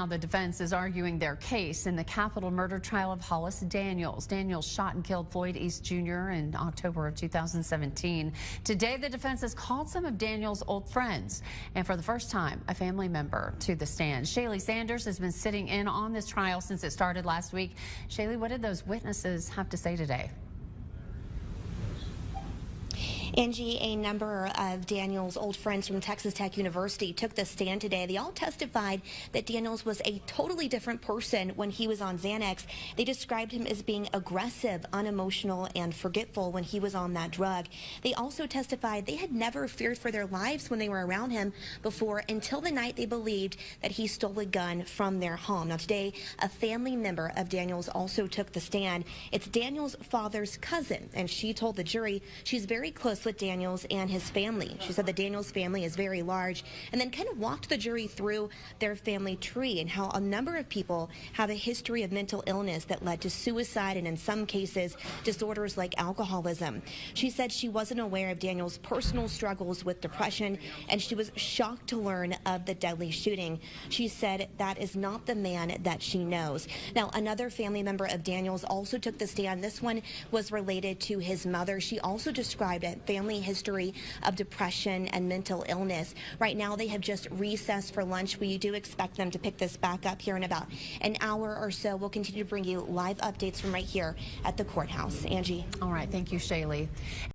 now the defense is arguing their case in the capital murder trial of Hollis Daniels. Daniels shot and killed Floyd East Jr. in October of 2017. Today, the defense has called some of Daniels' old friends, and for the first time, a family member to the stand. Shaylee Sanders has been sitting in on this trial since it started last week. Shaylee, what did those witnesses have to say today? Angie, a number of Daniels' old friends from Texas Tech University took the stand today. They all testified that Daniels was a totally different person when he was on Xanax. They described him as being aggressive, unemotional, and forgetful when he was on that drug. They also testified they had never feared for their lives when they were around him before, until the night they believed that he stole a gun from their home. Now today, a family member of Daniels also took the stand. It's Daniels' father's cousin, and she told the jury she's very close with Daniels and his family. She said the Daniels family is very large, and then kind of walked the jury through their family tree and how a number of people have a history of mental illness that led to suicide and in some cases disorders like alcoholism. She said she wasn't aware of Daniels' personal struggles with depression, and she was shocked to learn of the deadly shooting. She said that is not the man that she knows. Now, another family member of Daniels also took the stand. This one was related to his mother. She also described a family history of depression and mental illness. Right now, they have just recessed for lunch. We do expect them to pick this back up here in about an hour or so. We'll continue to bring you live updates from right here at the courthouse. Angie. All right. Thank you, Shaylee.